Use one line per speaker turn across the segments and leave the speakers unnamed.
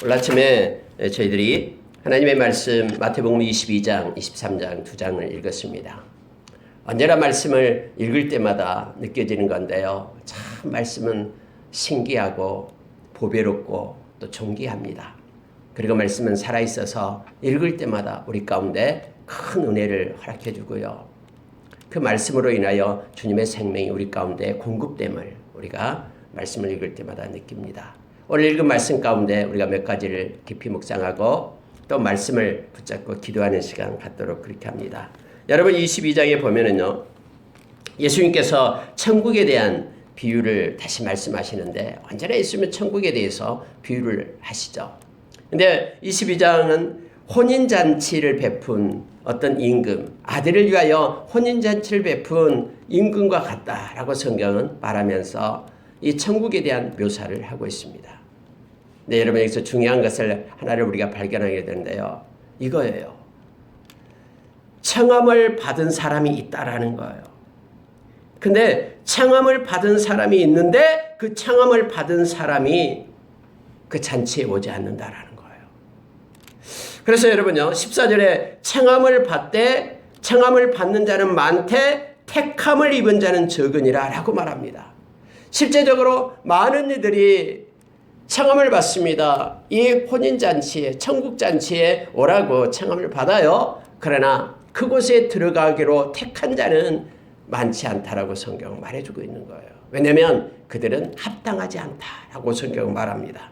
오늘 아침에 저희들이 하나님의 말씀 마태복음 22장, 23장 두 장을 읽었습니다. 언제나 말씀을 읽을 때마다 느껴지는 건데요. 참 말씀은 신기하고 보배롭고 또 존귀합니다. 그리고 말씀은 살아있어서 읽을 때마다 우리 가운데 큰 은혜를 허락해 주고요. 그 말씀으로 인하여 주님의 생명이 우리 가운데 공급됨을 우리가 말씀을 읽을 때마다 느낍니다. 오늘 읽은 말씀 가운데 우리가 몇 가지를 깊이 묵상하고 또 말씀을 붙잡고 기도하는 시간 갖도록 그렇게 합니다. 여러분 22장에 보면은요, 예수님께서 천국에 대한 비유를 다시 말씀하시는데 언제나 예수님은 천국에 대해서 비유를 하시죠. 근데 22장은 혼인잔치를 베푼 어떤 임금, 아들을 위하여 혼인잔치를 베푼 임금과 같다라고 성경은 말하면서 이 천국에 대한 묘사를 하고 있습니다. 네, 여러분 여기서 중요한 것을 하나를 우리가 발견하게 되는데요. 이거예요. 청함을 받은 사람이 있다라는 거예요. 근데 청함을 받은 사람이 있는데 그 청함을 받은 사람이 그 잔치에 오지 않는다라는 거예요. 그래서 여러분요, 14절에 청함을 받되 청함을 받는 자는 많되 택함을 입은 자는 적으니라 라고 말합니다. 실제적으로 많은 이들이 청함을 받습니다. 이 혼인잔치에, 천국잔치에 오라고 청함을 받아요. 그러나 그곳에 들어가기로 택한 자는 많지 않다라고 성경은 말해주고 있는 거예요. 왜냐하면 그들은 합당하지 않다라고 성경은 말합니다.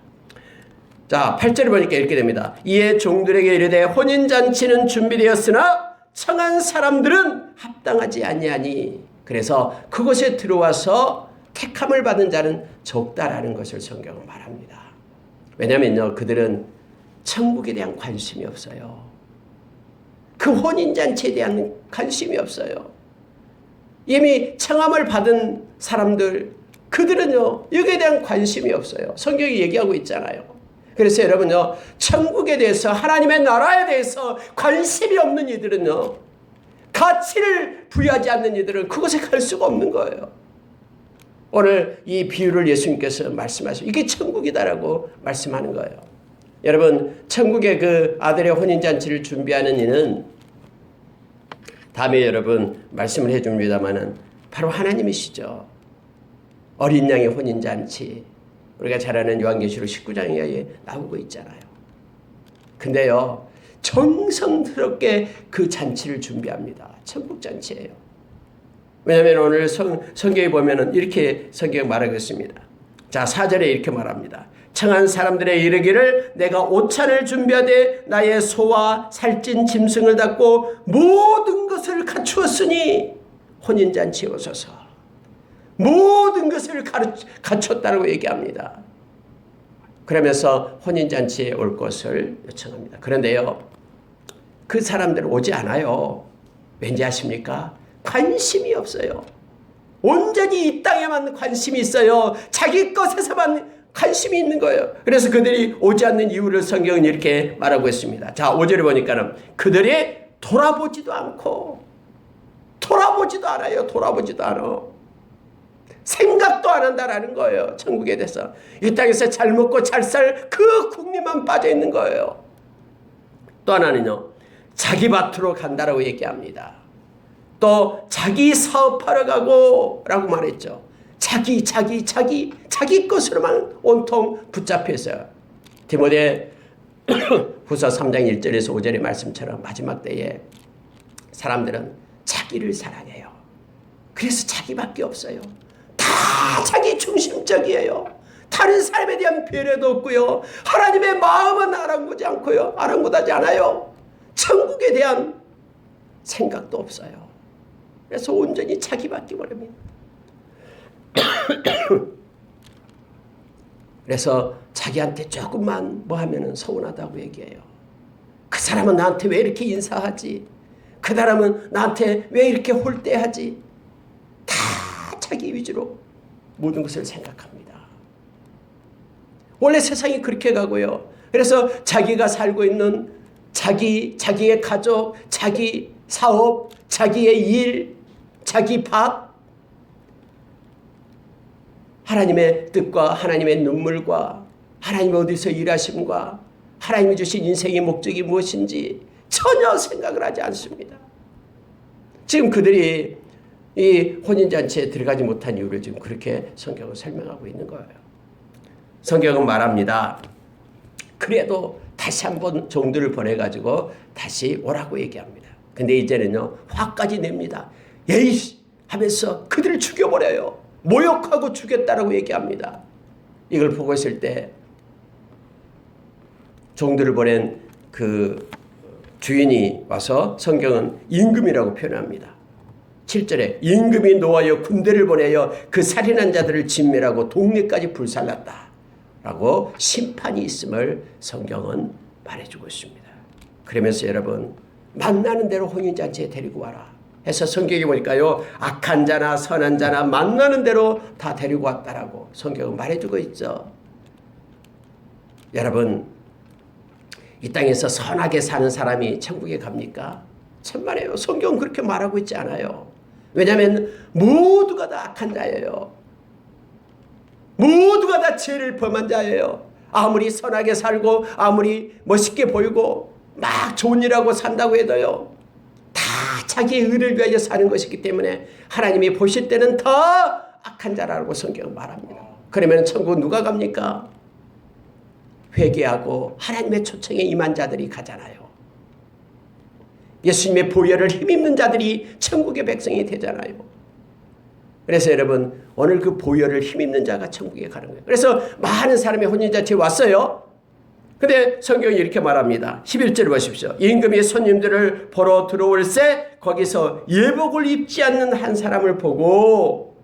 자, 8절을 보니까 이렇게 됩니다. 이에 종들에게 이르되 혼인잔치는 준비되었으나 청한 사람들은 합당하지 아니하니. 그래서 그곳에 들어와서 택함을 받은 자는 적다라는 것을 성경은 말합니다. 왜냐하면요, 그들은 천국에 대한 관심이 없어요. 그 혼인잔치에 대한 관심이 없어요. 이미 청함을 받은 사람들, 그들은요, 여기에 대한 관심이 없어요. 성경이 얘기하고 있잖아요. 그래서 여러분요, 천국에 대해서, 하나님의 나라에 대해서 관심이 없는 이들은요, 가치를 부여하지 않는 이들은 그곳에 갈 수가 없는 거예요. 오늘 이 비유를 예수님께서 말씀하시고 이게 천국이다라고 말씀하는 거예요. 여러분, 천국의 그 아들의 혼인잔치를 준비하는 이는 다음에 여러분 말씀을 해줍니다마는 바로 하나님이시죠. 어린 양의 혼인잔치, 우리가 잘 아는 요한계시록 19장에 나오고 있잖아요. 근데요, 정성스럽게 그 잔치를 준비합니다. 천국잔치예요. 왜냐하면 오늘 성경에 보면은 이렇게 성경이 말하고 있습니다. 자, 4절에 이렇게 말합니다. 청한 사람들의 이르기를 내가 오찬을 준비하되 나의 소와 살찐 짐승을 닦고 모든 것을 갖추었으니 혼인잔치에 오소서. 모든 것을 갖췄다고 얘기합니다. 그러면서 혼인잔치에 올 것을 요청합니다. 그런데요, 그 사람들은 오지 않아요. 왠지 아십니까? 관심이 없어요. 온전히 이 땅에만 관심이 있어요. 자기 것에서만 관심이 있는 거예요. 그래서 그들이 오지 않는 이유를 성경은 이렇게 말하고 있습니다. 자, 5절에 보니까는 그들이 돌아보지도 않고, 돌아보지도 않아요. 돌아보지도 않아. 생각도 안 한다라는 거예요. 천국에 대해서. 이 땅에서 잘 먹고 잘 살 그 국리만 빠져 있는 거예요. 또 하나는요, 자기 밭으로 간다라고 얘기합니다. 또 자기 사업하러 가고 라고 말했죠. 자기 것으로만 온통 붙잡혀 있어요. 디모데 후서 3장 1절에서 5절의 말씀처럼 마지막 때에 사람들은 자기를 사랑해요. 그래서 자기밖에 없어요. 다 자기 중심적이에요. 다른 삶에 대한 배려도 없고요. 하나님의 마음은 아랑곳하지 않고요. 아랑곳하지 않아요. 천국에 대한 생각도 없어요. 그래서 온전히 자기밖에 모릅니다. 그래서 자기한테 조금만 뭐 하면은 서운하다고 얘기해요. 그 사람은 나한테 왜 이렇게 인사하지? 그 사람은 나한테 왜 이렇게 홀대하지? 다 자기 위주로 모든 것을 생각합니다. 원래 세상이 그렇게 가고요. 그래서 자기가 살고 있는 자기의 가족, 자기 사업, 자기의 일, 자기 밥, 하나님의 뜻과 하나님의 눈물과 하나님이 어디서 일하심과 하나님이 주신 인생의 목적이 무엇인지 전혀 생각을 하지 않습니다. 지금 그들이 이 혼인잔치에 들어가지 못한 이유를 지금 그렇게 성경은 설명하고 있는 거예요. 성경은 말합니다. 그래도 다시 한번 종들을 보내가지고 다시 오라고 얘기합니다. 근데 이제는요, 화까지 냅니다. 예이 하면서 그들을 죽여버려요. 모욕하고 죽였다라고 얘기합니다. 이걸 보고 있을 때 종들을 보낸 그 주인이 와서 성경은 임금이라고 표현합니다. 7절에 임금이 노하여 군대를 보내어 그 살인한 자들을 진멸하고 동네까지 불살랐다 라고 심판이 있음을 성경은 말해주고 있습니다. 그러면서 여러분, 만나는 대로 혼인잔치에 데리고 와라 해서 성경에 보니까요, 악한 자나 선한 자나 만나는 대로 다 데리고 왔다라고 성경은 말해주고 있죠. 여러분, 이 땅에서 선하게 사는 사람이 천국에 갑니까? 천만에요. 성경은 그렇게 말하고 있지 않아요. 왜냐하면 모두가 다 악한 자예요. 모두가 다 죄를 범한 자예요. 아무리 선하게 살고 아무리 멋있게 보이고 막 좋은 일하고 산다고 해도요, 다 자기의 의를 위하여 사는 것이기 때문에 하나님이 보실 때는 더 악한 자라고 성경은 말합니다. 그러면 천국 누가 갑니까? 회개하고 하나님의 초청에 임한 자들이 가잖아요. 예수님의 보혈을 힘입는 자들이 천국의 백성이 되잖아요. 그래서 여러분, 오늘 그 보혈을 힘입는 자가 천국에 가는 거예요. 그래서 많은 사람이 혼인잔치에 왔어요. 근데 성경이 이렇게 말합니다. 11절 보십시오. 임금이 손님들을 보러 들어올새 거기서 예복을 입지 않는 한 사람을 보고,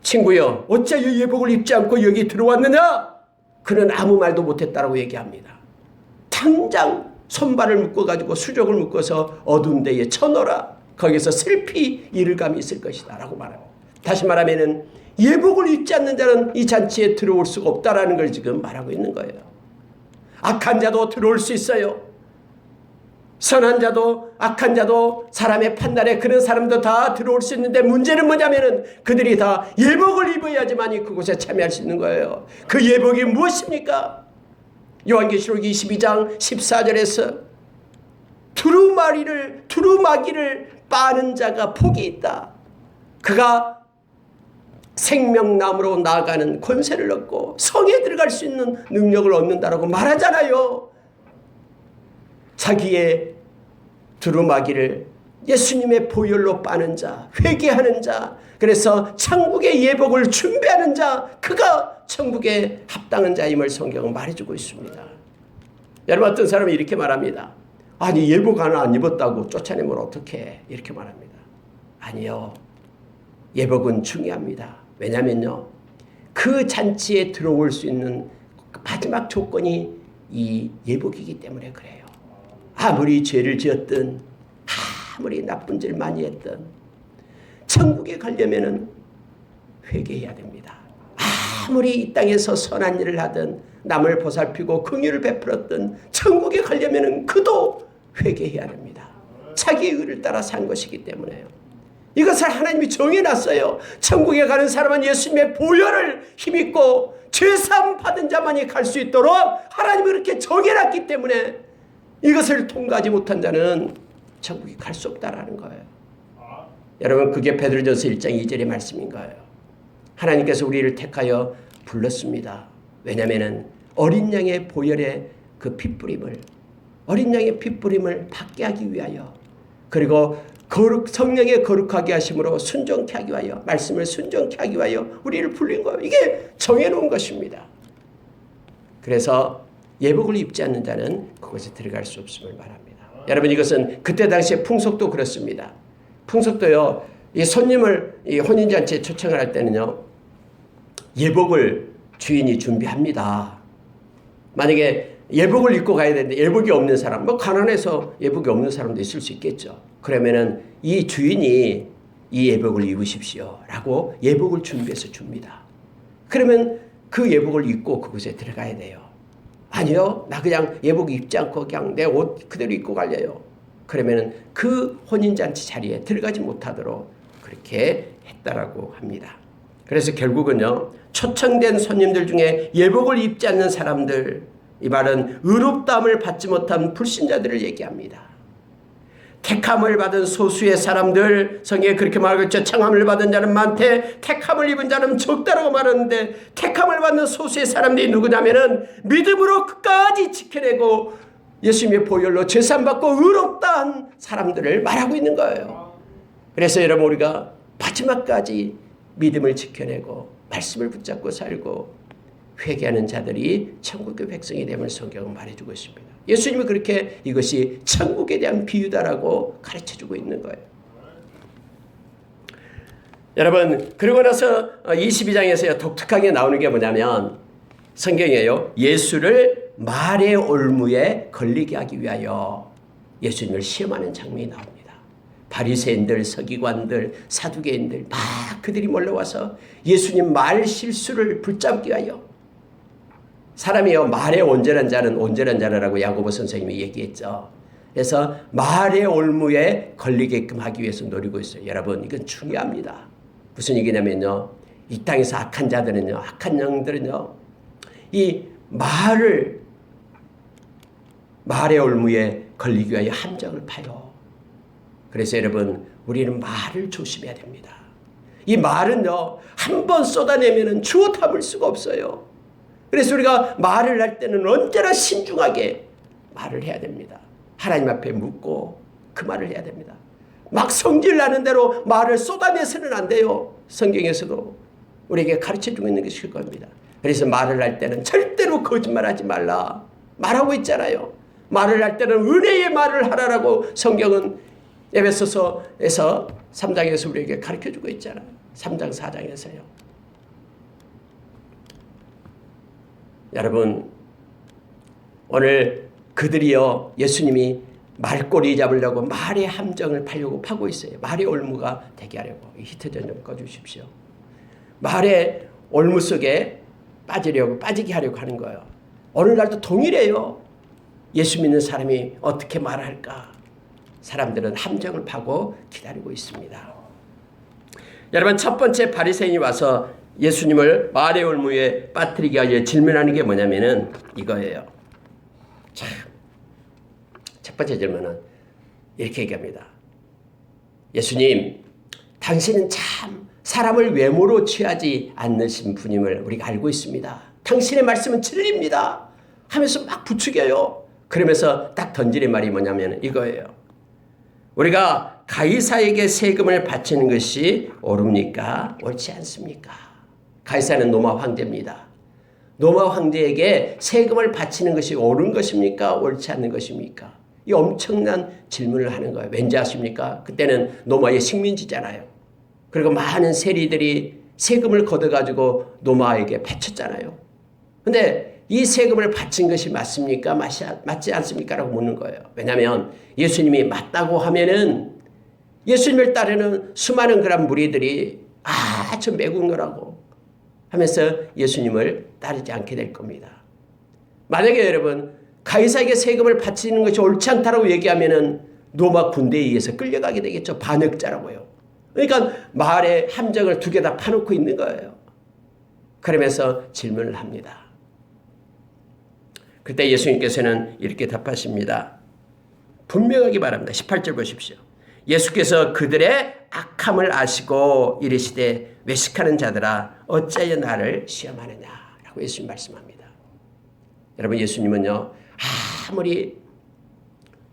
친구여, 어찌하여 예복을 입지 않고 여기 들어왔느냐? 그는 아무 말도 못했다라고 얘기합니다. 당장 손발을 묶어가지고 수족을 묶어서 어두운 데에 쳐넣어라. 거기서 슬피 이를 감이 있을 것이다 라고 말하고, 다시 말하면 예복을 입지 않는 자는 이 잔치에 들어올 수가 없다라는 걸 지금 말하고 있는 거예요. 악한 자도 들어올 수 있어요. 선한 자도 악한 자도 사람의 판단에 그런 사람도 다 들어올 수 있는데, 문제는 뭐냐면은 그들이 다 예복을 입어야지만이 그곳에 참여할 수 있는 거예요. 그 예복이 무엇입니까? 요한계시록 22장 14절에서 두루마기를 빠는 자가 복이 있다. 그가 생명나무로 나아가는 권세를 얻고 성에 들어갈 수 있는 능력을 얻는다라고 말하잖아요. 자기의 두루마기를 예수님의 보혈로 빠는 자, 회개하는 자, 그래서 천국의 예복을 준비하는 자, 그가 천국에 합당한 자임을 성경은 말해주고 있습니다. 여러분, 어떤 사람이 이렇게 말합니다. 아니, 예복 하나 안 입었다고 쫓아내면 어떡해? 이렇게 말합니다. 아니요, 예복은 중요합니다. 왜냐면요, 그 잔치에 들어올 수 있는 마지막 조건이 이 예복이기 때문에 그래요. 아무리 죄를 지었든 아무리 나쁜 짓을 많이 했든 천국에 가려면은 회개해야 됩니다. 아무리 이 땅에서 선한 일을 하든 남을 보살피고 긍휼을 베풀었든 천국에 가려면은 그도 회개해야 됩니다. 자기의 의를 따라 산 것이기 때문에요. 이것을 하나님이 정해놨어요. 천국에 가는 사람은 예수님의 보혈을 힘입고 죄사함 받은 자만이 갈 수 있도록 하나님이 그렇게 정해놨기 때문에 이것을 통과하지 못한 자는 천국에 갈 수 없다라는 거예요. 여러분, 그게 베드로전서 1장 2절의 말씀인 거예요. 하나님께서 우리를 택하여 불렀습니다. 왜냐하면 어린 양의 보혈의 그 핏뿌림을, 어린 양의 핏뿌림을 받게 하기 위하여, 그리고 성령의 거룩하게 하심으로 순종케 하기 위하여, 말씀을 순종케 하기 위하여 우리를 불린 거예요. 이게 정해놓은 것입니다. 그래서 예복을 입지 않는 자는 그곳에 들어갈 수 없음을 말합니다. 여러분, 이것은 그때 당시의 풍속도 그렇습니다. 풍속도요, 이 손님을 이 혼인잔치에 초청을 할 때는요, 예복을 주인이 준비합니다. 만약에 예복을 입고 가야 되는데 예복이 없는 사람, 뭐 가난해서 예복이 없는 사람도 있을 수 있겠죠. 그러면은 이 주인이 이 예복을 입으십시오 라고 예복을 준비해서 줍니다. 그러면 그 예복을 입고 그곳에 들어가야 돼요. 아니요, 나 그냥 예복 입지 않고 그냥 내 옷 그대로 입고 갈래요. 그러면은 그 혼인잔치 자리에 들어가지 못하도록 그렇게 했다라고 합니다. 그래서 결국은요, 초청된 손님들 중에 예복을 입지 않는 사람들, 이 말은 의롭다함을 받지 못한 불신자들을 얘기합니다. 택함을 받은 소수의 사람들, 성경에 그렇게 말하고 있죠. 청함을 받은 자는 많되 택함을 입은 자는 적다라고 말하는데, 택함을 받는 소수의 사람들이 누구냐면은 믿음으로 끝까지 지켜내고 예수님의 보혈로 제사함받고 의롭다한 사람들을 말하고 있는 거예요. 그래서 여러분, 우리가 마지막까지 믿음을 지켜내고 말씀을 붙잡고 살고 회개하는 자들이 천국의 백성이 됨을 성경은 말해주고 있습니다. 예수님이 그렇게 이것이 천국에 대한 비유다라고 가르쳐주고 있는 거예요. 여러분, 그러고 나서 22장에서 독특하게 나오는 게 뭐냐면, 성경이에요, 예수를 말의 올무에 걸리게 하기 위하여 예수님을 시험하는 장면이 나옵니다. 바리새인들, 서기관들, 사두개인들 막 그들이 몰려와서 예수님 말 실수를 붙잡기 위하여, 사람이요, 말에 온전한 자는 온전한 자라고 야고보 선생님이 얘기했죠. 그래서 말의 올무에 걸리게끔 하기 위해서 노리고 있어요. 여러분, 이건 중요합니다. 무슨 얘기냐면요, 이 땅에서 악한 자들은요, 악한 영들은요, 이 말의 올무에 걸리기 위하여 함정을 파요. 그래서 여러분, 우리는 말을 조심해야 됩니다. 이 말은요, 한 번 쏟아내면 주워 담을 수가 없어요. 그래서 우리가 말을 할 때는 언제나 신중하게 말을 해야 됩니다. 하나님 앞에 묻고 그 말을 해야 됩니다. 막 성질 나는 대로 말을 쏟아내서는 안 돼요. 성경에서도 우리에게 가르쳐주고 있는 것일 겁니다. 그래서 말을 할 때는 절대로 거짓말하지 말라 말하고 있잖아요. 말을 할 때는 은혜의 말을 하라라고 성경은 에베소서에서 3장에서 우리에게 가르쳐주고 있잖아요. 3장 4장에서요. 여러분, 오늘 그들이요, 예수님이 말꼬리 잡으려고 말의 함정을 파고 있어요. 말의 올무가 되게 하려고. 히트전 좀 꺼주십시오. 말의 올무 속에 빠지게 하려고 하는 거예요. 오늘날도 동일해요. 예수 믿는 사람이 어떻게 말할까? 사람들은 함정을 파고 기다리고 있습니다. 여러분, 첫 번째 바리새인이 와서 예수님을 말의 올무에 빠뜨리기 위해 질문하는 게 뭐냐면은 이거예요. 참, 첫 번째 질문은 이렇게 얘기합니다. 예수님, 당신은 참 사람을 외모로 취하지 않으신 분임을 우리가 알고 있습니다. 당신의 말씀은 진리입니다 하면서 막 부추겨요. 그러면서 딱 던지는 말이 뭐냐면 이거예요. 우리가 가이사에게 세금을 바치는 것이 옳습니까? 옳지 않습니까? 가이사는 로마 황제입니다. 로마 황제에게 세금을 바치는 것이 옳은 것입니까? 옳지 않는 것입니까? 이 엄청난 질문을 하는 거예요. 왠지 아십니까? 그때는 로마의 식민지잖아요. 그리고 많은 세리들이 세금을 걷어가지고 로마에게 바쳤잖아요. 근데 이 세금을 바친 것이 맞습니까? 맞지 않습니까? 라고 묻는 거예요. 왜냐하면 예수님이 맞다고 하면은 예수님을 따르는 수많은 그런 무리들이 저 매군 거라고 하면서 예수님을 따르지 않게 될 겁니다. 만약에 여러분 가이사에게 세금을 바치는 것이 옳지 않다라고 얘기하면은 로마 군대에 의해서 끌려가게 되겠죠. 반역자라고요. 그러니까 말의 함정을 두 개 다 파놓고 있는 거예요. 그러면서 질문을 합니다. 그때 예수님께서는 이렇게 답하십니다. 분명하게 말합니다. 18절 보십시오. 예수께서 그들의 악함을 아시고 이르시되 외식하는 자들아 어찌하여 나를 시험하느냐라고 예수님 말씀합니다. 여러분, 예수님은요, 아무리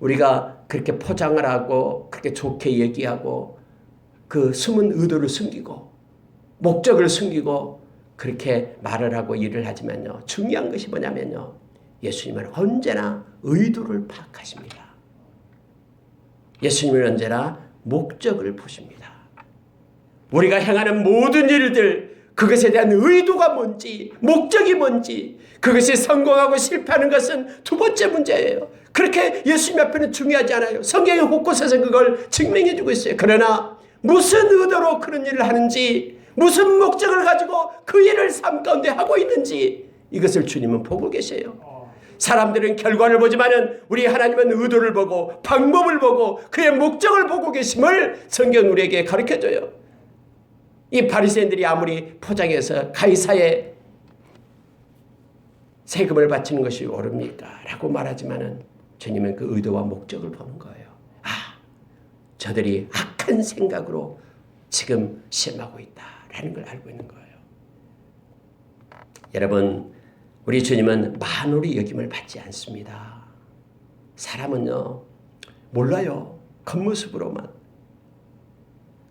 우리가 그렇게 포장을 하고 그렇게 좋게 얘기하고 그 숨은 의도를 숨기고 목적을 숨기고 그렇게 말을 하고 일을 하지만요, 중요한 것이 뭐냐면요, 예수님은 언제나 의도를 파악하십니다. 예수님은 언제나 목적을 보십니다. 우리가 행하는 모든 일들, 그것에 대한 의도가 뭔지, 목적이 뭔지, 그것이 성공하고 실패하는 것은 두 번째 문제예요. 그렇게 예수님 앞에는 중요하지 않아요. 성경의 곳곳에서 그걸 증명해 주고 있어요. 그러나 무슨 의도로 그런 일을 하는지, 무슨 목적을 가지고 그 일을 삶 가운데 하고 있는지, 이것을 주님은 보고 계세요. 사람들은 결과를 보지만은 우리 하나님은 의도를 보고 방법을 보고 그의 목적을 보고 계심을 성경 우리에게 가르쳐줘요. 이 바리새인들이 아무리 포장해서 가이사의 세금을 바치는 것이 옳습니까? 라고 말하지만은 주님은 그 의도와 목적을 보는 거예요. 아, 저들이 악한 생각으로 지금 시험하고 있다라는 걸 알고 있는 거예요. 여러분, 우리 주님은 만홀히 여김을 받지 않습니다. 사람은요, 몰라요. 겉모습으로만.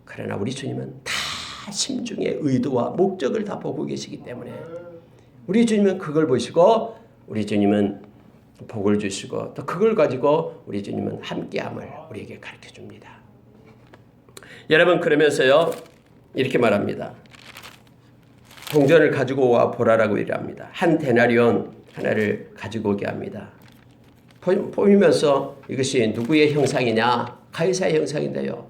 그러나 우리 주님은 다 심중의 의도와 목적을 다 보고 계시기 때문에 우리 주님은 그걸 보시고 우리 주님은 복을 주시고 또 그걸 가지고 우리 주님은 함께함을 우리에게 가르쳐 줍니다. 여러분, 그러면서요 이렇게 말합니다. 동전을 가지고 와 보라라고 일합니다. 한 데나리온 하나를 가지고 오게 합니다. 보이면서 이것이 누구의 형상이냐? 가이사의 형상인데요.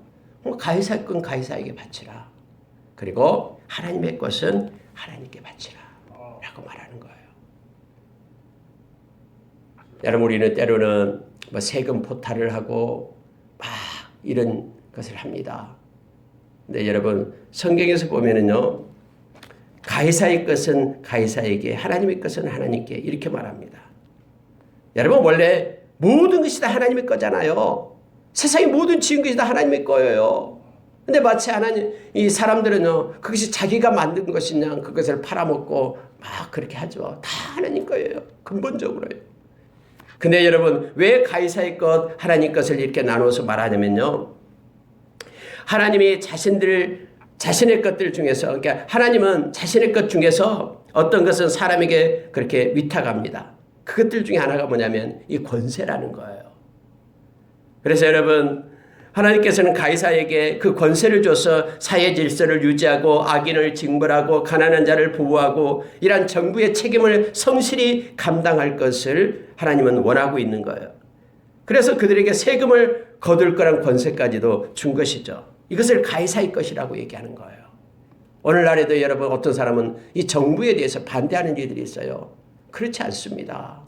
가이사의 건 가이사에게 바치라. 그리고 하나님의 것은 하나님께 바치라 라고 말하는 거예요. 여러분, 우리는 때로는 뭐 세금 포탈을 하고 막 이런 것을 합니다. 근데 여러분, 성경에서 보면은요, 가이사의 것은 가이사에게, 하나님의 것은 하나님께 이렇게 말합니다. 여러분, 원래 모든 것이 다 하나님의 거잖아요. 세상의 모든 지은 것이 다 하나님의 거예요. 근데 마치 이 사람들은요, 그것이 자기가 만든 것이냐, 그것을 팔아먹고 막 그렇게 하죠. 다 하나님 거예요. 근본적으로요. 근데 여러분, 왜 가이사의 것, 하나님 것을 이렇게 나눠서 말하냐면요, 하나님이 자신의 것들 중에서, 그러니까 하나님은 자신의 것 중에서 어떤 것은 사람에게 그렇게 위탁합니다. 그것들 중에 하나가 뭐냐면 이 권세라는 거예요. 그래서 여러분, 하나님께서는 가이사에게 그 권세를 줘서 사회 질서를 유지하고 악인을 징벌하고 가난한 자를 보호하고 이러한 정부의 책임을 성실히 감당할 것을 하나님은 원하고 있는 거예요. 그래서 그들에게 세금을 거둘 거란 권세까지도 준 것이죠. 이것을 가이사의 것이라고 얘기하는 거예요. 오늘날에도 여러분, 어떤 사람은 이 정부에 대해서 반대하는 이들이 있어요. 그렇지 않습니다.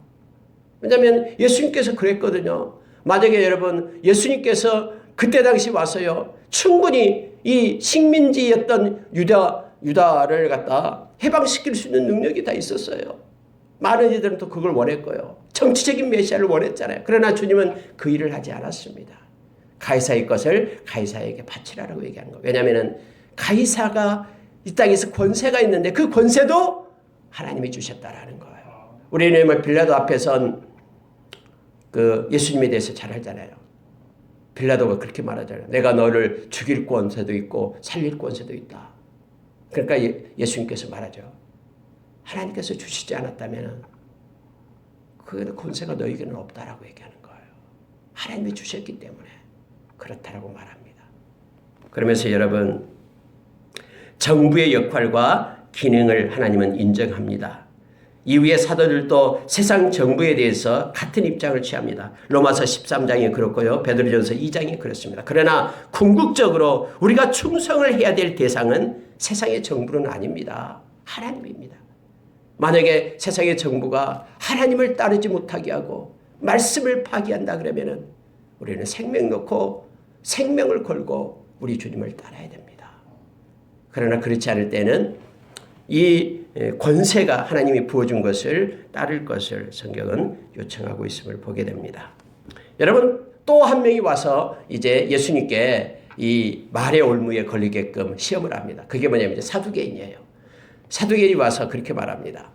왜냐하면 예수님께서 그랬거든요. 만약에 여러분, 예수님께서 그때 당시 와서요, 충분히 이 식민지였던 유다를 갖다 해방시킬 수 있는 능력이 다 있었어요. 많은 이들은 또 그걸 원했고요. 정치적인 메시아를 원했잖아요. 그러나 주님은 그 일을 하지 않았습니다. 가이사의 것을 가이사에게 바치라라고 얘기하는 거예요. 왜냐하면 가이사가 이 땅에서 권세가 있는데 그 권세도 하나님이 주셨다라는 거예요. 우리는 빌라도 앞에 선 그 예수님에 대해서 잘 알잖아요. 빌라도가 그렇게 말하잖아요. 내가 너를 죽일 권세도 있고 살릴 권세도 있다. 그러니까 예수님께서 말하죠. 하나님께서 주시지 않았다면 그 권세가 너에게는 없다라고 얘기하는 거예요. 하나님이 주셨기 때문에 그렇다라고 말합니다. 그러면서 여러분, 정부의 역할과 기능을 하나님은 인정합니다. 이후에 사도들도 세상 정부에 대해서 같은 입장을 취합니다. 로마서 13장이 그렇고요. 베드로전서 2장이 그렇습니다. 그러나 궁극적으로 우리가 충성을 해야 될 대상은 세상의 정부는 아닙니다. 하나님입니다. 만약에 세상의 정부가 하나님을 따르지 못하게 하고 말씀을 파기한다 그러면은 우리는 생명 놓고 생명을 걸고 우리 주님을 따라야 됩니다. 그러나 그렇지 않을 때는 이 권세가 하나님이 부어준 것을 따를 것을 성경은 요청하고 있음을 보게 됩니다. 여러분, 또 한 명이 와서 이제 예수님께 이 말의 올무에 걸리게끔 시험을 합니다. 그게 뭐냐면 사두개인이에요. 사두개인이 와서 그렇게 말합니다.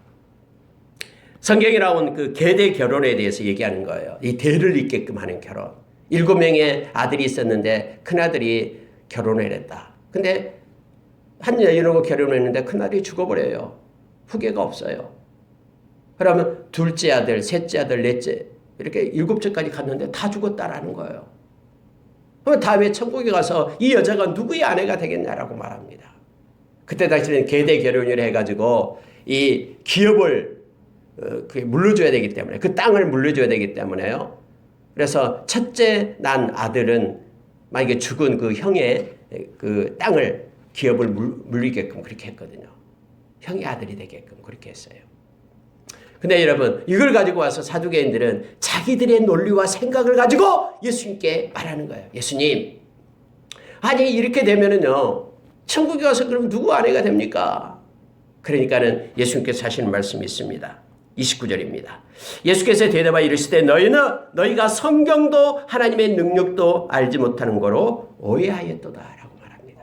성경에 나온 그 계대 결혼에 대해서 얘기하는 거예요. 이 대를 잇게끔 하는 결혼. 7명의 아들이 있었는데 큰아들이 결혼을 했다. 근데 한 여인하고 결혼했는데 큰아들이 죽어버려요. 후계가 없어요. 그러면 둘째 아들, 셋째 아들, 넷째 이렇게 7째까지 갔는데 다 죽었다라는 거예요. 그럼 다음에 천국에 가서 이 여자가 누구의 아내가 되겠냐라고 말합니다. 그때 당시에는 계대 결혼을 해가지고 이 기업을 물려줘야 되기 때문에, 그 땅을 물려줘야 되기 때문에요. 그래서 첫째 난 아들은 만약에 죽은 그 형의 그 땅을 기업을 물리게끔 그렇게 했거든요. 형의 아들이 되게끔 그렇게 했어요. 근데 여러분, 이걸 가지고 와서 사두개인들은 자기들의 논리와 생각을 가지고 예수님께 말하는 거예요. 예수님, 아니 이렇게 되면은요, 천국에 가서 그럼 누구 아내가 됩니까? 그러니까는 예수님께서 하시는 말씀이 있습니다. 29절입니다. 예수께서 대답하여 이르시되 너희가 성경도 하나님의 능력도 알지 못하는 거로 오해하였도다 라고 말합니다.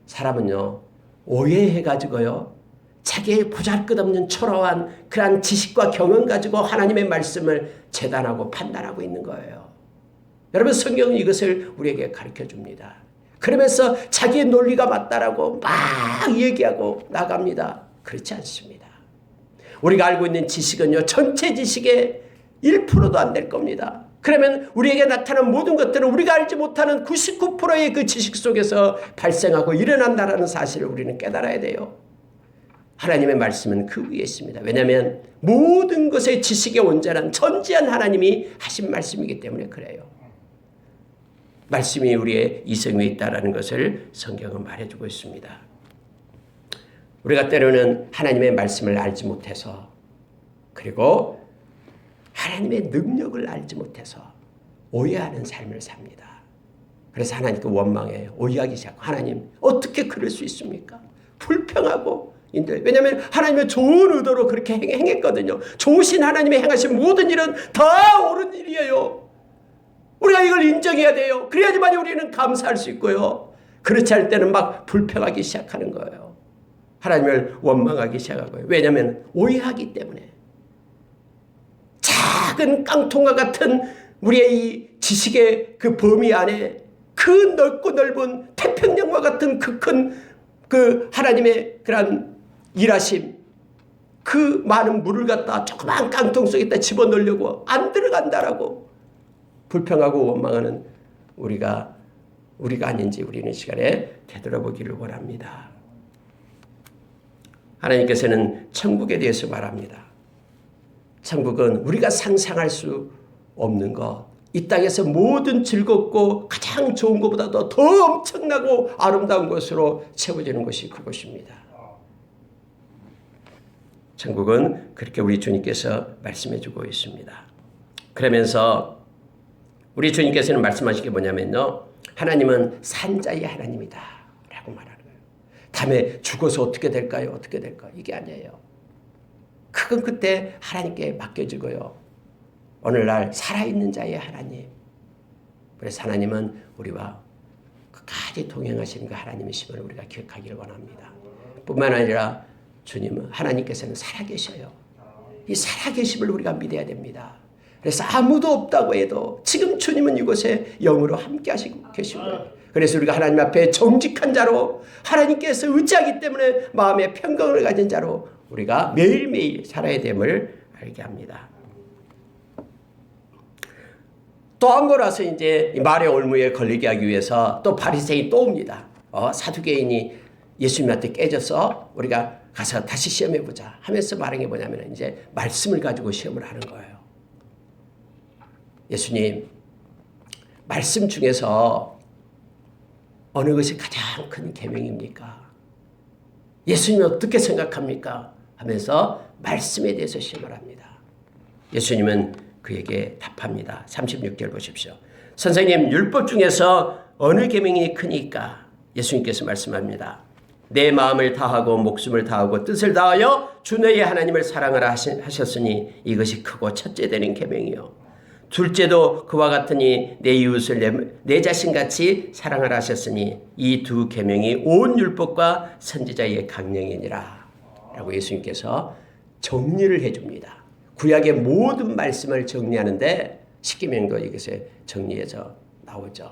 사람은요, 오해해가지고요, 자기의 보잘것없는 초라한 그러한 지식과 경험 가지고 하나님의 말씀을 재단하고 판단하고 있는 거예요. 여러분, 성경은 이것을 우리에게 가르쳐 줍니다. 그러면서 자기의 논리가 맞다라고 막 얘기하고 나갑니다. 그렇지 않습니다. 우리가 알고 있는 지식은요, 전체 지식의 1%도 안 될 겁니다. 그러면 우리에게 나타난 모든 것들은 우리가 알지 못하는 99%의 그 지식 속에서 발생하고 일어난다는 사실을 우리는 깨달아야 돼요. 하나님의 말씀은 그 위에 있습니다. 왜냐하면 모든 것의 지식의 온전한 전지한 하나님이 하신 말씀이기 때문에 그래요. 말씀이 우리의 이성 위에 있다는 것을 성경은 말해주고 있습니다. 우리가 때로는 하나님의 말씀을 알지 못해서, 그리고 하나님의 능력을 알지 못해서 오해하는 삶을 삽니다. 그래서 하나님께 원망해요. 오해하기 시작하고, 하나님 어떻게 그럴 수 있습니까? 불평하고 인들. 왜냐하면 하나님의 좋은 의도로 그렇게 행했거든요. 좋으신 하나님의 행하신 모든 일은 다 옳은 일이에요. 우리가 이걸 인정해야 돼요. 그래야지만 우리는 감사할 수 있고요. 그렇지 않을 때는 막 불평하기 시작하는 거예요. 하나님을 원망하기 시작하고요. 왜냐하면 오해하기 때문에. 작은 깡통과 같은 우리의 이 지식의 그 범위 안에 그 넓고 넓은 태평양과 같은 그 큰 그 하나님의 그런 일하심, 그 많은 물을 갖다 조그만 깡통 속에다 집어넣으려고 안 들어간다라고 불평하고 원망하는 우리가 아닌지 우리는 시간에 되돌아보기를 원합니다. 하나님께서는 천국에 대해서 말합니다. 천국은 우리가 상상할 수 없는 것, 이 땅에서 모든 즐겁고 가장 좋은 것보다도 더 엄청나고 아름다운 것으로 채워지는 것이 그것입니다. 천국은 그렇게 우리 주님께서 말씀해 주고 있습니다. 그러면서 우리 주님께서는 말씀하신 게 뭐냐면요, 하나님은 산자의 하나님이다 라고 말하는 거예요. 다음에 죽어서 어떻게 될까요? 어떻게 될까요? 이게 아니에요. 그건 그때 하나님께 맡겨지고요, 오늘날 살아있는 자의 하나님. 그래서 하나님은 우리와 끝까지 동행하시는 그 하나님이심을 우리가 기억하기를 원합니다. 뿐만 아니라 주님은, 하나님께서는 살아계셔요. 이 살아계심을 우리가 믿어야 됩니다. 그래서 아무도 없다고 해도 지금 주님은 이곳에 영으로 함께 하시고 계십니다. 그래서 우리가 하나님 앞에 정직한 자로, 하나님께서 의지하기 때문에 마음의 평강을 가진 자로 우리가 매일매일 살아야 됨을 알게 합니다. 또 한 번 와서 이제 말의 올무에 걸리게 하기 위해서 또 바리새인이 또 옵니다. 사두개인이 예수님한테 깨져서 우리가 가서 다시 시험해보자 하면서 말한 게 뭐냐면 이제 말씀을 가지고 시험을 하는 거예요. 예수님, 말씀 중에서 어느 것이 가장 큰 계명입니까? 예수님은 어떻게 생각합니까? 하면서 말씀에 대해서 시험을 합니다. 예수님은 그에게 답합니다. 36절 보십시오. 선생님, 율법 중에서 어느 계명이 크니까? 예수님께서 말씀합니다. 내 마음을 다하고 목숨을 다하고 뜻을 다하여 주 너의 하나님을 사랑하라 하셨으니 이것이 크고 첫째 되는 계명이요. 둘째도 그와 같으니 내 이웃을 내 자신같이 사랑하라 하셨으니 이 두 계명이 온 율법과 선지자의 강령이니라 라고 예수님께서 정리를 해줍니다. 구약의 모든 말씀을 정리하는데 십계명도 이것에 정리해서 나오죠.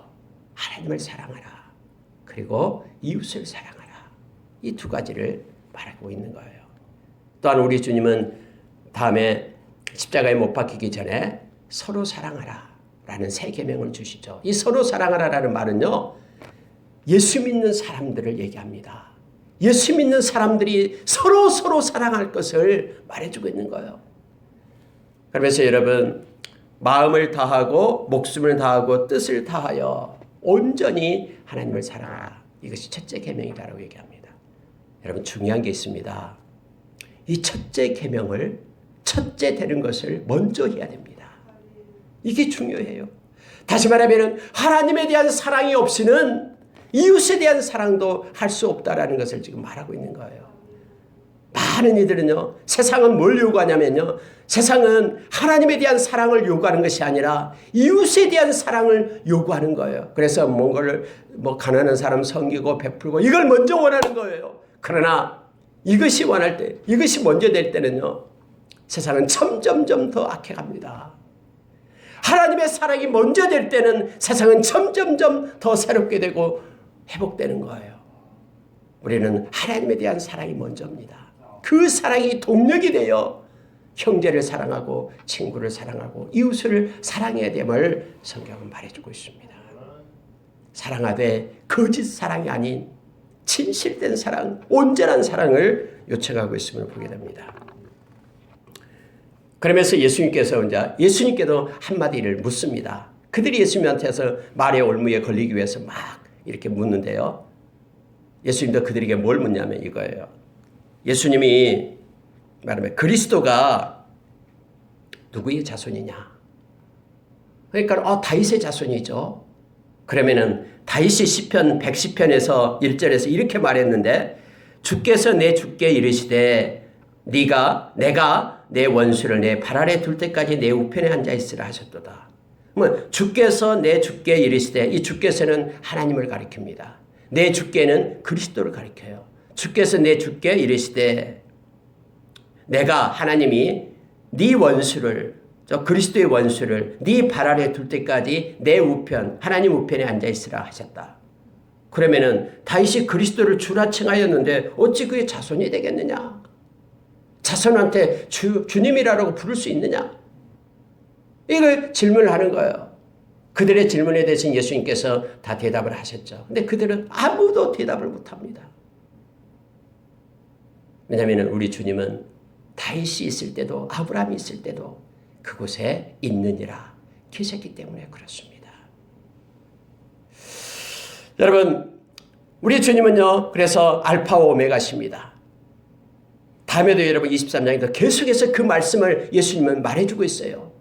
하나님을 사랑하라, 그리고 이웃을 사랑하라, 이 두 가지를 말하고 있는 거예요. 또한 우리 주님은 다음에 십자가에 못 박히기 전에 서로 사랑하라 라는 새 계명을 주시죠. 이 서로 사랑하라 라는 말은요, 예수 믿는 사람들을 얘기합니다. 예수 믿는 사람들이 서로 사랑할 것을 말해주고 있는 거예요. 그러면서 여러분, 마음을 다하고 목숨을 다하고 뜻을 다하여 온전히 하나님을 사랑하라, 이것이 첫째 계명이다라고 얘기합니다. 여러분, 중요한 게 있습니다. 이 첫째 계명을, 첫째 되는 것을 먼저 해야 됩니다. 이게 중요해요. 다시 말하면 하나님에 대한 사랑이 없이는 이웃에 대한 사랑도 할 수 없다라는 것을 지금 말하고 있는 거예요. 많은 이들은요, 세상은 뭘 요구하냐면요, 세상은 하나님에 대한 사랑을 요구하는 것이 아니라 이웃에 대한 사랑을 요구하는 거예요. 그래서 뭔가를 가난한 사람 섬기고 베풀고 이걸 먼저 원하는 거예요. 그러나 이것이 원할 때, 이것이 먼저 될 때는요, 세상은 점점점 더 악해갑니다. 하나님의 사랑이 먼저 될 때는 세상은 점점점 더 새롭게 되고 회복되는 거예요. 우리는 하나님에 대한 사랑이 먼저입니다. 그 사랑이 동력이 되어 형제를 사랑하고 친구를 사랑하고 이웃을 사랑해야 됨을 성경은 말해주고 있습니다. 사랑하되 거짓 사랑이 아닌 진실된 사랑, 온전한 사랑을 요청하고 있음을 보게 됩니다. 그러면서 예수님께도 한마디를 묻습니다. 그들이 예수님한테서 말의 올무에 걸리기 위해서 막 이렇게 묻는데요. 예수님도 그들에게 뭘 묻냐면 이거예요. 예수님이 말하면 그리스도가 누구의 자손이냐? 그러니까 다윗의 자손이죠. 그러면은 다윗이 시편 110편에서 1절에서 이렇게 말했는데 주께서 내 주께 이르시되 내가 내 원수를 내 발 아래 둘 때까지 내 우편에 앉아 있으라 하셨도다. 주께서 내 주께 이르시되 이 주께서는 하나님을 가리킵니다. 내 주께는 그리스도를 가리켜요. 주께서 내 주께 이르시되 내가 하나님이 네 원수를 저 그리스도의 원수를 네 발 아래 둘 때까지 내 우편 하나님 우편에 앉아 있으라 하셨다. 그러면은 다윗이 그리스도를 주라 칭하였는데 어찌 그의 자손이 되겠느냐? 자손한테 주님이라고 부를 수 있느냐? 이걸 질문을 하는 거예요. 그들의 질문에 대해서 예수님께서 다 대답을 하셨죠. 근데 그들은 아무도 대답을 못합니다. 왜냐하면 우리 주님은 다윗이 있을 때도 아브라함이 있을 때도 그곳에 있느니라 계셨기 때문에 그렇습니다. 여러분, 우리 주님은요, 그래서 알파와 오메가십니다. 다음에도 여러분 23장에서 계속해서 그 말씀을 예수님은 말해주고 있어요.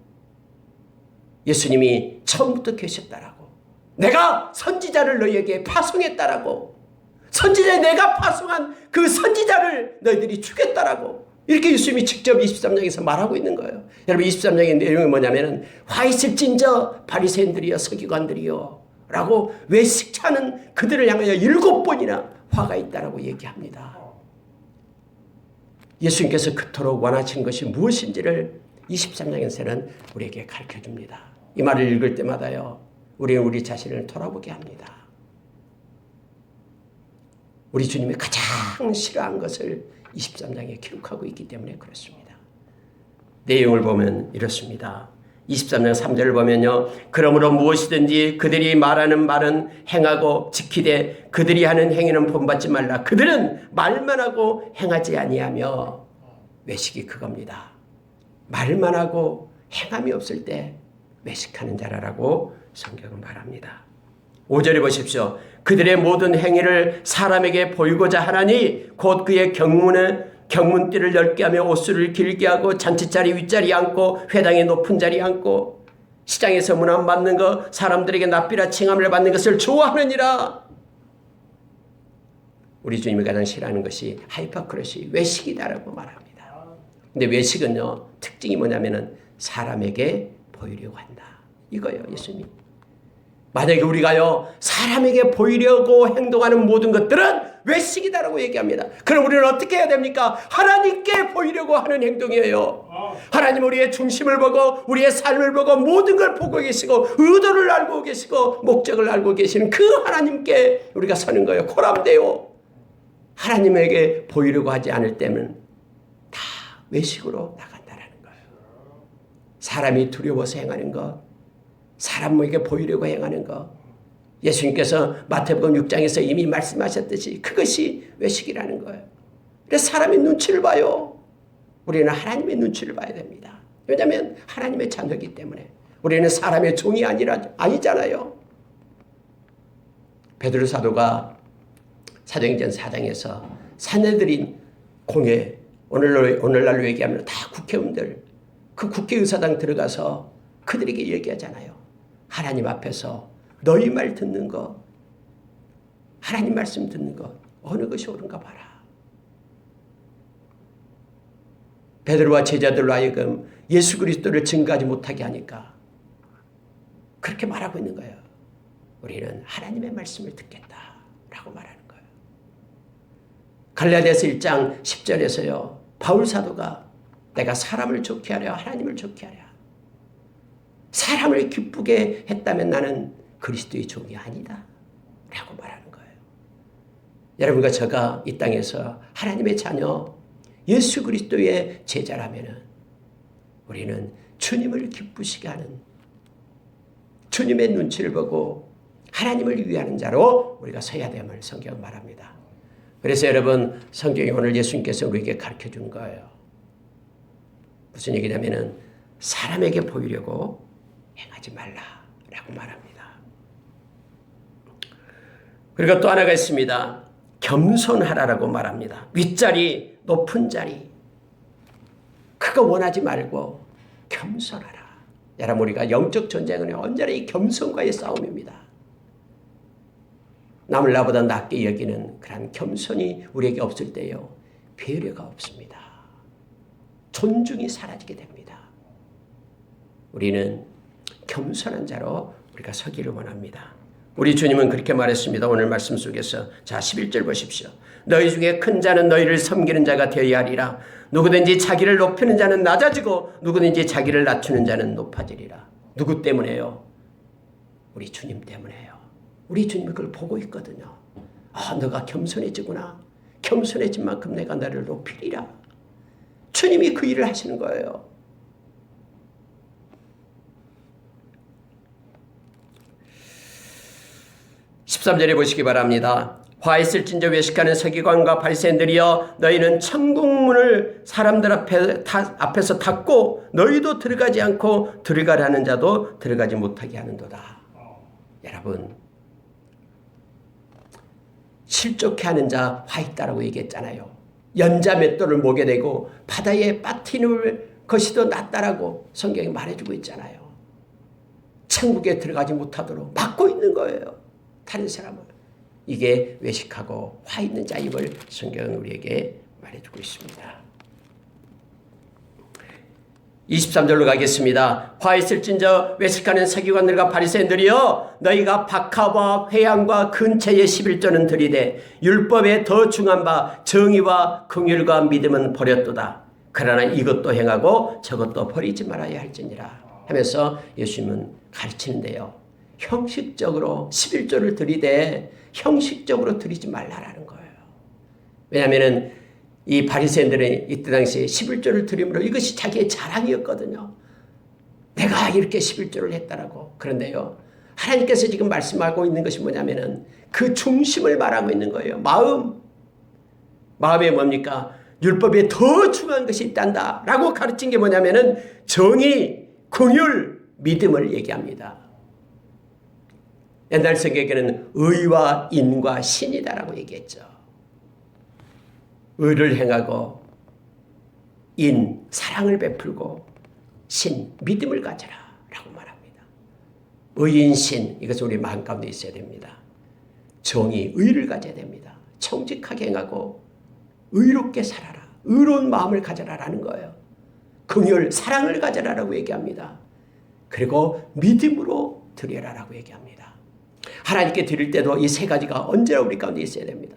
예수님이 처음부터 계셨다라고. 내가 선지자를 너희에게 파송했다라고. 선지자 내가 파송한 그 선지자를 너희들이 죽였다라고. 이렇게 예수님이 직접 23장에서 말하고 있는 거예요. 여러분 23장의 내용이 뭐냐면은 화 있을진저 바리새인들이여 서기관들이여 라고 외식하는 그들을 향하여 7번이나 화가 있다라고 얘기합니다. 예수님께서 그토록 원하신 것이 무엇인지를 23장에서는 우리에게 가르쳐줍니다. 이 말을 읽을 때마다요, 우리는 우리 자신을 돌아보게 합니다. 우리 주님이 가장 싫어한 것을 23장에 기록하고 있기 때문에 그렇습니다. 내용을 보면 이렇습니다. 23장 3절을 보면요. 그러므로 무엇이든지 그들이 말하는 말은 행하고 지키되 그들이 하는 행위는 본받지 말라. 그들은 말만 하고 행하지 아니하며. 외식이 그겁니다. 말만 하고 행함이 없을 때 외식하는 자라라고 성경은 말합니다. 5절에 보십시오. 그들의 모든 행위를 사람에게 보이고자 하나니 곧 그의 경문띠를 넓게 하며 옷수를 길게 하고 잔치자리 윗자리 앉고 회당의 높은 자리 앉고 시장에서 문안 받는 것 사람들에게 납비라 칭함을 받는 것을 좋아하느니라. 우리 주님이 가장 싫어하는 것이 하이퍼크러시 외식이다라고 말합니다. 근데 외식은요 특징이 뭐냐면은 사람에게 보이려고 한다. 이거예요 예수님. 만약에 우리가요 사람에게 보이려고 행동하는 모든 것들은 외식이다라고 얘기합니다. 그럼 우리는 어떻게 해야 됩니까? 하나님께 보이려고 하는 행동이에요. 하나님 우리의 중심을 보고 우리의 삶을 보고 모든 걸 보고 계시고 의도를 알고 계시고 목적을 알고 계시는 그 하나님께 우리가 서는 거예요. 코람데요. 하나님에게 보이려고 하지 않을 때는 다 외식으로 나간다라는 거예요. 사람이 두려워서 행하는 것, 사람에게 보이려고 행하는 것, 예수님께서 마태복음 6장에서 이미 말씀하셨듯이 그것이 외식이라는 거예요. 그래서 사람의 눈치를 봐요. 우리는 하나님의 눈치를 봐야 됩니다. 왜냐하면 하나님의 자녀이기 때문에. 우리는 사람의 종이 아니잖아요. 베드로 사도가 사도행전 4장에서 사내들인 공회, 오늘날로 얘기하면 다 국회의원들, 그 국회의사당 들어가서 그들에게 얘기하잖아요. 하나님 앞에서 너희 말 듣는 거 하나님 말씀 듣는 것 어느 것이 옳은가 봐라. 베드로와 제자들로 하여금 예수 그리스도를 증거하지 못하게 하니까 그렇게 말하고 있는 거예요. 우리는 하나님의 말씀을 듣겠다라고 말하는 거예요. 갈라디아서 1장 10절에서요. 바울 사도가 내가 사람을 좋게 하려 하나님을 좋게 하려 사람을 기쁘게 했다면 나는 그리스도의 종이 아니다 라고 말하는 거예요. 여러분과 제가 이 땅에서 하나님의 자녀 예수 그리스도의 제자라면 우리는 주님을 기쁘시게 하는 주님의 눈치를 보고 하나님을 위하는 자로 우리가 서야 됨을 성경은 말합니다. 그래서 여러분 성경이 오늘 예수님께서 우리에게 가르쳐 주는 거예요. 무슨 얘기냐면은 사람에게 보이려고 행하지 말라라고 말합니다. 그리고 또 하나가 있습니다. 겸손하라라고 말합니다. 윗자리, 높은 자리 그거 원하지 말고 겸손하라. 여러분 우리가 영적 전쟁은 언제나 이 겸손과의 싸움입니다. 남을 나보다 낮게 여기는 그런 겸손이 우리에게 없을 때요. 배려가 없습니다. 존중이 사라지게 됩니다. 우리는 겸손한 자로 우리가 서기를 원합니다. 우리 주님은 그렇게 말했습니다. 오늘 말씀 속에서. 자, 11절 보십시오. 너희 중에 큰 자는 너희를 섬기는 자가 되어야 하리라. 누구든지 자기를 높이는 자는 낮아지고 누구든지 자기를 낮추는 자는 높아지리라. 누구 때문에요? 우리 주님 때문에요. 우리 주님이 그걸 보고 있거든요. 아, 너가 겸손해지구나. 겸손해진 만큼 내가 너를 높이리라. 주님이 그 일을 하시는 거예요. (13절에) 보시기 바랍니다. 화 있을진저 외식하는 서기관과 바리새인들이여 너희는 천국문을 사람들 앞에서 닫고 너희도 들어가지 않고 들어가라는 자도 들어가지 못하게 하는도다. 여러분 실족해 하는 자 화 있다라고 얘기했잖아요. 연자 맷돌을 목에 대고 바다에 빠뜨리는 것이 더 낫다라고 성경이 말해주고 있잖아요. 천국에 들어가지 못하도록 막고 있는 거예요. 다른 사람을. 이게 외식하고 화 있는 자임을 성경은 우리에게 말해주고 있습니다. 23절로 가겠습니다. 화 있을진저 외식하는 서기관들과 바리새인들이여 너희가 박하와 회양과 근처의 11조는 들이되 율법에 더 중한 바 정의와 긍휼과 믿음은 버렸도다. 그러나 이것도 행하고 저것도 버리지 말아야 할지니라 하면서 예수님은 가르치는데요. 형식적으로 11조를 들이대 형식적으로 드리지 말라라는 거예요. 왜냐하면 이 바리새인들은 이때 당시에 11조를 드림으로 이것이 자기의 자랑이었거든요. 내가 이렇게 11조를 했다라고. 그런데요. 하나님께서 지금 말씀하고 있는 것이 뭐냐면은 그 중심을 말하고 있는 거예요. 마음에 뭡니까? 율법에 더 중요한 것이 있단다 라고 가르친 게 뭐냐면은 정의, 긍휼, 믿음을 얘기합니다. 옛날 성경에는 의와 인과 신이다라고 얘기했죠. 의를 행하고 인, 사랑을 베풀고 신, 믿음을 가져라 라고 말합니다. 의인신, 이것은 우리 마음 가운데 있어야 됩니다. 정의, 의를 가져야 됩니다. 청직하게 행하고 의롭게 살아라. 의로운 마음을 가져라라는 거예요. 긍휼, 사랑을 가져라라고 얘기합니다. 그리고 믿음으로 드려라라고 얘기합니다. 하나님께 드릴 때도 이 세 가지가 언제나 우리 가운데 있어야 됩니다.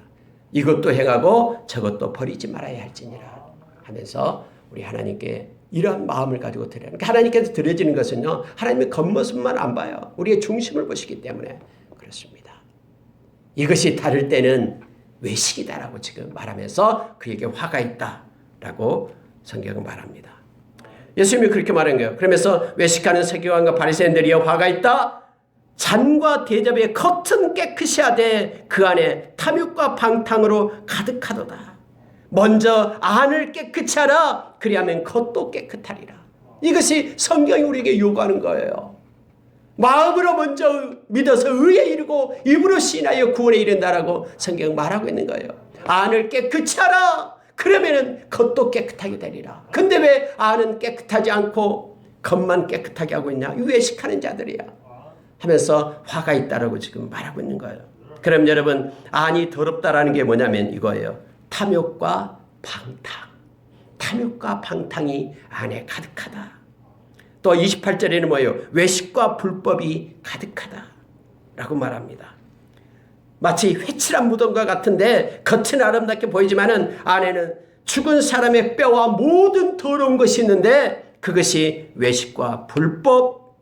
이것도 행하고 저것도 버리지 말아야 할지니라 하면서 우리 하나님께 이러한 마음을 가지고 드려야 합니다. 하나님께서 드려지는 것은요. 하나님의 겉모습만 안 봐요. 우리의 중심을 보시기 때문에 그렇습니다. 이것이 다를 때는 외식이다라고 지금 말하면서 그에게 화가 있다라고 성경은 말합니다. 예수님이 그렇게 말한 거예요. 그러면서 외식하는 서기관과 바리새인들이 화가 있다. 잔과 대접의 겉은 깨끗이 하되 그 안에 탐욕과 방탕으로 가득하도다. 먼저 안을 깨끗이 하라. 그리하면 겉도 깨끗하리라. 이것이 성경이 우리에게 요구하는 거예요. 마음으로 먼저 믿어서 의에 이르고 입으로 시인하여 구원에 이른다라고 성경은 말하고 있는 거예요. 안을 깨끗이 하라. 그러면 겉도 깨끗하게 되리라. 근데 왜 안은 깨끗하지 않고 겉만 깨끗하게 하고 있냐? 외식하는 자들이야. 하면서 화가 있다라고 지금 말하고 있는 거예요. 그럼 여러분, 안이 더럽다라는 게 뭐냐면 이거예요. 탐욕과 방탕. 탐욕과 방탕이 안에 가득하다. 또 28절에는 뭐예요? 외식과 불법이 가득하다 라고 말합니다. 마치 회칠한 무덤과 같은데 겉은 아름답게 보이지만은 안에는 죽은 사람의 뼈와 모든 더러운 것이 있는데 그것이 외식과 불법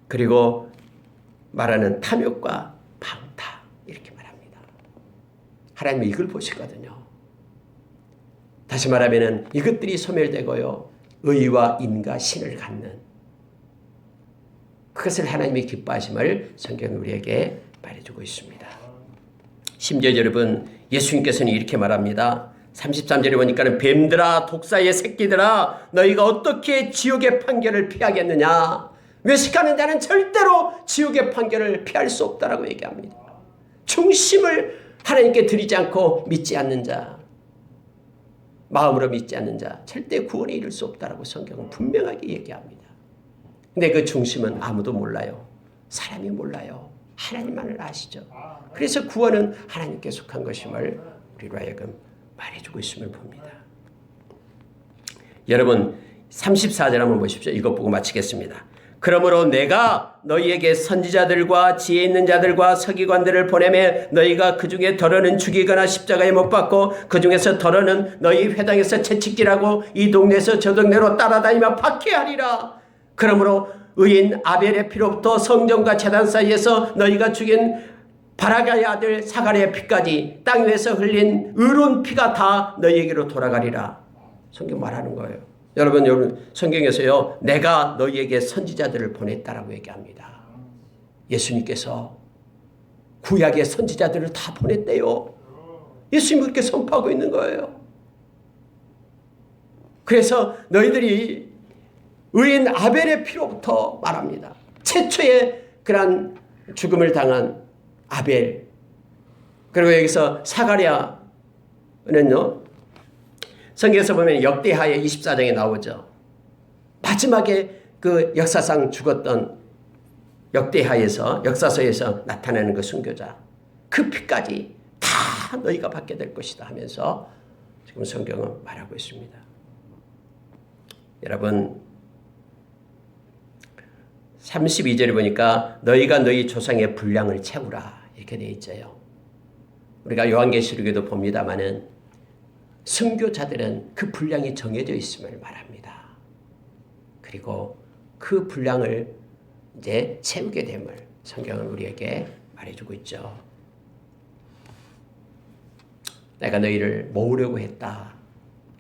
그리고 말하는 탐욕과 방탕 이렇게 말합니다. 하나님은 이걸 보시거든요. 다시 말하면 이것들이 소멸되고요. 의와 인과 신을 갖는 그것을 하나님이 기뻐하심을 성경은 우리에게 말해주고 있습니다. 심지어 여러분 예수님께서는 이렇게 말합니다. 33절에 보니까는 뱀들아 독사의 새끼들아 너희가 어떻게 지옥의 판결을 피하겠느냐. 외식하는 자는 절대로 지옥의 판결을 피할 수 없다라고 얘기합니다. 중심을 하나님께 드리지 않고 믿지 않는 자, 마음으로 믿지 않는 자 절대 구원에 이를 수 없다라고 성경은 분명하게 얘기합니다. 근데 그 중심은 아무도 몰라요. 사람이 몰라요. 하나님만을 아시죠. 그래서 구원은 하나님께 속한 것임을 우리로 하여금 말해주고 있음을 봅니다. 여러분 34절 한번 보십시오. 이것 보고 마치겠습니다. 그러므로 내가 너희에게 선지자들과 지혜 있는 자들과 서기관들을 보내매 너희가 그 중에 덜어는 죽이거나 십자가에 못 박고 그 중에서 덜어는 너희 회당에서 채찍질하고 이 동네에서 저 동네로 따라다니며 박해하리라. 그러므로 의인 아벨의 피로부터 성전과 제단 사이에서 너희가 죽인 바라가의 아들 사가랴의 피까지 땅 위에서 흘린 의로운 피가 다 너희에게로 돌아가리라. 성경 말하는 거예요. 여러분 성경에서요 내가 너희에게 선지자들을 보냈다라고 얘기합니다. 예수님께서 구약의 선지자들을 다 보냈대요. 예수님이 그렇게 선포하고 있는 거예요. 그래서 너희들이 의인 아벨의 피로부터 말합니다. 최초의 그런 죽음을 당한 아벨 그리고 여기서 사가랴는요 성경에서 보면 역대하의 24장에 나오죠. 마지막에 그 역사상 죽었던 역대하에서 역사서에서 나타나는 그 순교자 그 피까지 다 너희가 받게 될 것이다 하면서 지금 성경은 말하고 있습니다. 여러분 32절에 보니까 너희가 너희 조상의 분량을 채우라 이렇게 되어 있어요. 우리가 요한계시록에도 봅니다마는 선교자들은 그 분량이 정해져 있음을 말합니다. 그리고 그 분량을 이제 채우게 됨을 성경은 우리에게 말해주고 있죠. 내가 너희를 모으려고 했다.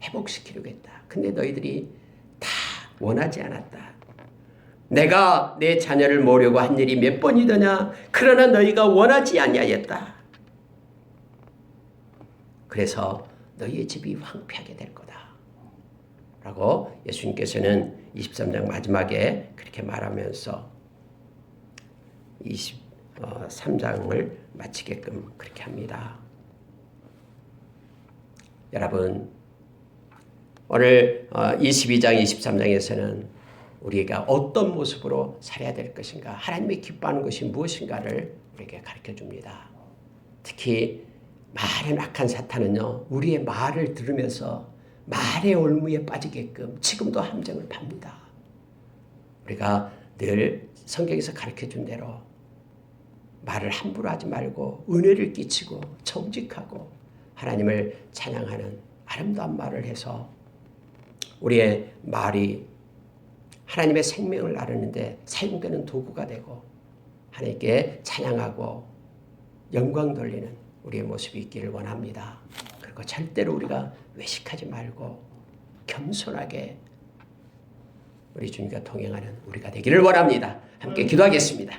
회복시키려고 했다. 근데 너희들이 다 원하지 않았다. 내가 내 자녀를 모으려고 한 일이 몇 번이더냐. 그러나 너희가 원하지 아니하였다. 그래서 너희의 집이 황폐하게 될 거다. 라고 예수님께서는 23장 마지막에 그렇게 말하면서 23장을 마치게끔 그렇게 합니다. 여러분 오늘 22장 23장에서는 우리가 어떤 모습으로 살아야 될 것인가 하나님이 기뻐하는 것이 무엇인가를 우리에게 가르쳐줍니다. 특히 말은 악한 사탄은요 우리의 말을 들으면서 말의 올무에 빠지게끔 지금도 함정을 팝니다. 우리가 늘 성경에서 가르쳐준 대로 말을 함부로 하지 말고 은혜를 끼치고 정직하고 하나님을 찬양하는 아름다운 말을 해서 우리의 말이 하나님의 생명을 나르는데 사용되는 도구가 되고 하나님께 찬양하고 영광 돌리는 우리의 모습이 있기를 원합니다. 그리고 절대로 우리가 외식하지 말고 겸손하게 우리 주님과 동행하는 우리가 되기를 원합니다. 함께 기도하겠습니다.